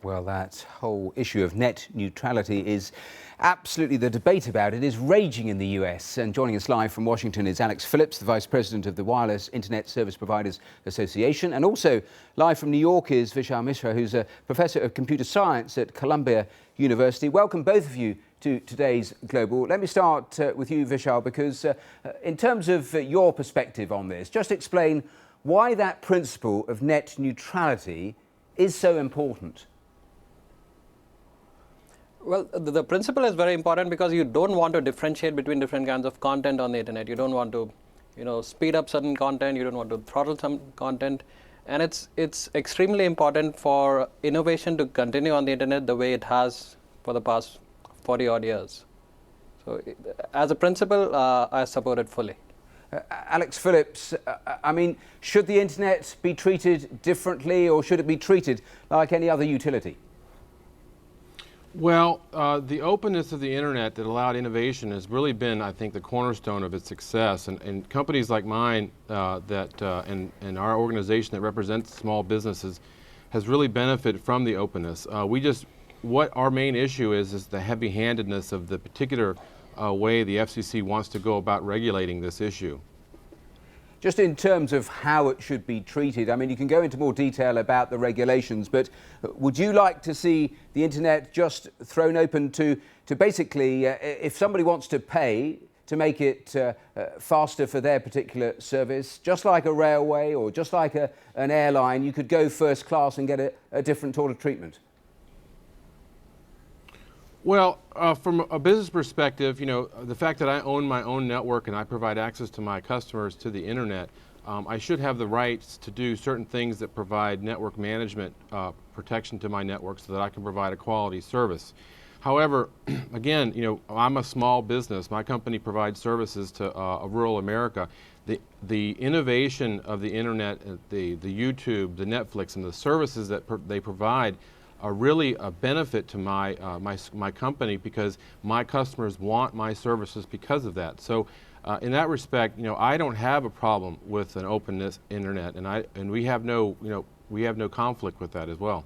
Well, that whole issue of net neutrality is absolutely, the debate about it is raging in the US. And joining us live from Washington is Alex Phillips, the Vice President of the Wireless Internet Service Providers Association. And also live from New York is Vishal Mishra, who's a Professor of Computer Science at Columbia University. Welcome both of you to today's Global. Let me start with you, Vishal, because in terms of your perspective on this, just explain why that principle of net neutrality is so important. Well, the principle is very important because you don't want to differentiate between different kinds of content on the internet. You don't want to, speed up certain content. You don't want to throttle some content. And it's extremely important for innovation to continue on the internet the way it has for the past 40 odd years. So as a principle, I support it fully. Alex Phillips, I mean, should the internet be treated differently, or should it be treated like any other utility? Well, the openness of the internet that allowed innovation has really been, I think, the cornerstone of its success. And companies like mine and our organization that represents small businesses has really benefited from the openness. What our main issue is the heavy-handedness of the particular way the FCC wants to go about regulating this issue. Just in terms of how it should be treated, I mean, you can go into more detail about the regulations, but would you like to see the internet just thrown open to basically, if somebody wants to pay to make it faster for their particular service, just like a railway or just like an airline, you could go first class and get a different sort of treatment? Well, from a business perspective, the fact that I own my own network and I provide access to my customers to the internet, I should have the rights to do certain things that provide network management protection to my network so that I can provide a quality service. However, again, I'm a small business. My company provides services to rural America. The innovation of the internet, the YouTube, the Netflix, and the services that they provide are really a benefit to my company, because my customers want my services because of that. So in that respect, I don't have a problem with an openness internet, and we have no conflict with that as well.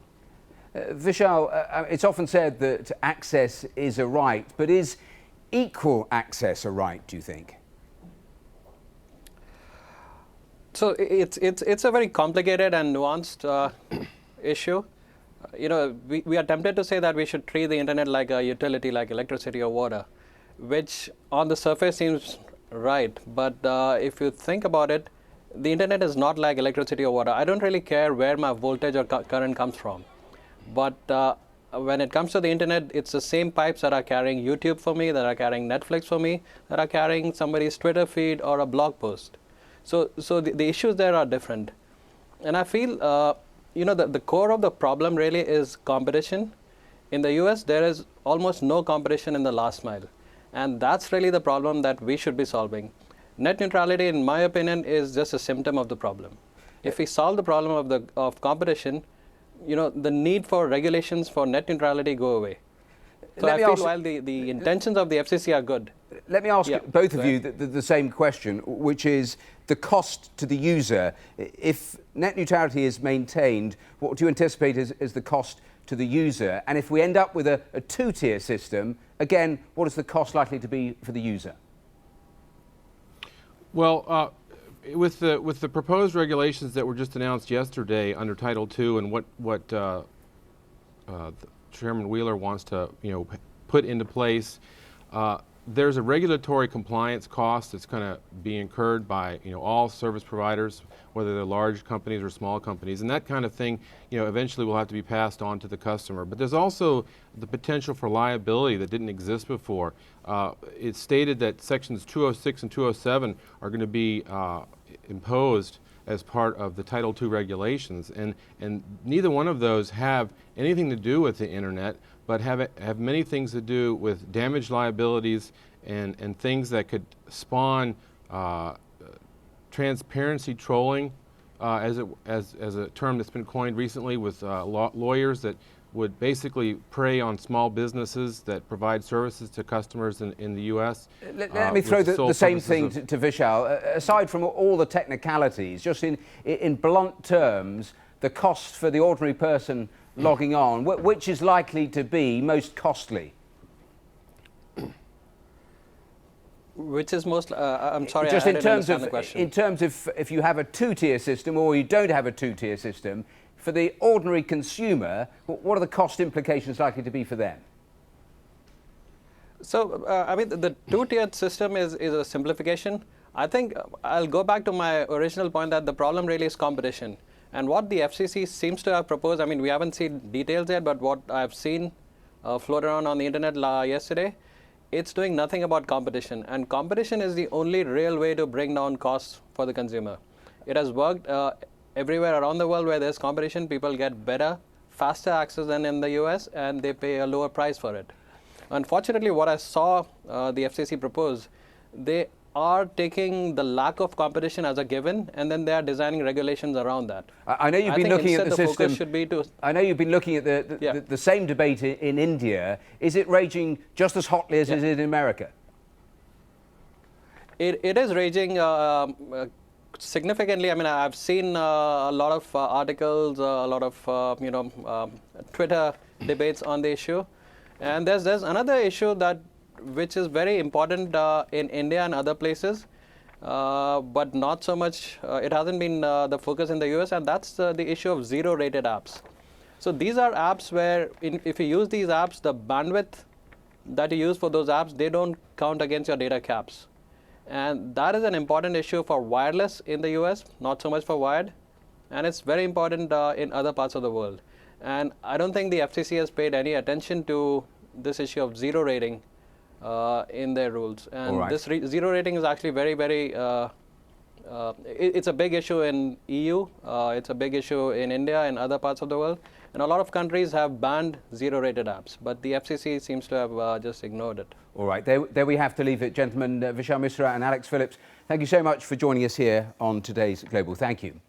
Vishal, it's often said that access is a right, but is equal access a right, do you think? So it's a very complicated and nuanced issue. We are tempted to say that we should treat the internet like a utility, like electricity or water, which on the surface seems right. But if you think about it, the internet is not like electricity or water. I don't really care where my voltage or current comes from. But when it comes to the internet, it's the same pipes that are carrying YouTube for me, that are carrying Netflix for me, that are carrying somebody's Twitter feed or a blog post. So the issues there are different. And I feel the core of the problem really is competition. In the US, there is almost no competition in the last mile. And that's really the problem that we should be solving. Net neutrality, in my opinion, is just a symptom of the problem. If we solve the problem of competition, the need for regulations for net neutrality go away. So I feel while the intentions of the FCC are good. Let me ask both of you the same question, which is the cost to the user. If net neutrality is maintained, what do you anticipate is the cost to the user? And if we end up with a two-tier system, again, what is the cost likely to be for the user? Well, with the proposed regulations that were just announced yesterday under Title II, and what Chairman Wheeler wants to put into place, there's a regulatory compliance cost that's going to be incurred by all service providers, whether they're large companies or small companies, and that kind of thing eventually will have to be passed on to the customer. But there's also the potential for liability that didn't exist before. It's stated that sections 206 and 207 are going to be imposed as part of the Title II regulations, and neither one of those have anything to do with the internet, but have many things to do with damage liabilities and things that could spawn transparency trolling, as a term that's been coined recently with lawyers that would basically prey on small businesses that provide services to customers in the U.S. Let me throw the same thing to Vishal. Aside from all the technicalities, just in blunt terms, the cost for the ordinary person logging on? Which is likely to be most costly? Which is most? I'm sorry, Just I in didn't terms understand of the question. in terms of if you have a two-tier system or you don't have a two-tier system, for the ordinary consumer, what are the cost implications likely to be for them? So, I mean, the two-tiered system is a simplification. I think I'll go back to my original point that the problem really is competition. And what the FCC seems to have proposed, I mean, we haven't seen details yet, but what I've seen float around on the internet yesterday, it's doing nothing about competition. And competition is the only real way to bring down costs for the consumer. It has worked everywhere around the world where there's competition. People get better, faster access than in the US, and they pay a lower price for it. Unfortunately, what I saw the FCC propose, they are taking the lack of competition as a given, and then they are designing regulations around that. I know you've been looking at the system. Focus should be to. I know you've been looking at the same debate in India. Is it raging just as hotly as it is in America? It is raging significantly. I mean, I've seen a lot of articles, a lot of Twitter debates on the issue, and there's another issue which is very important in India and other places, but not so much. It hasn't been the focus in the US, and that's the issue of zero-rated apps. So these are apps where, if you use these apps, the bandwidth that you use for those apps, they don't count against your data caps. And that is an important issue for wireless in the US, not so much for wired. And it's very important in other parts of the world. And I don't think the FCC has paid any attention to this issue of zero rating in their rules. And this zero rating is actually very, very, it's a big issue in EU, it's a big issue in India and other parts of the world. And a lot of countries have banned zero-rated apps, but the FCC seems to have just ignored it. All right, there we have to leave it, gentlemen. Vishal Misra and Alex Phillips, thank you so much for joining us here on today's Global. Thank you.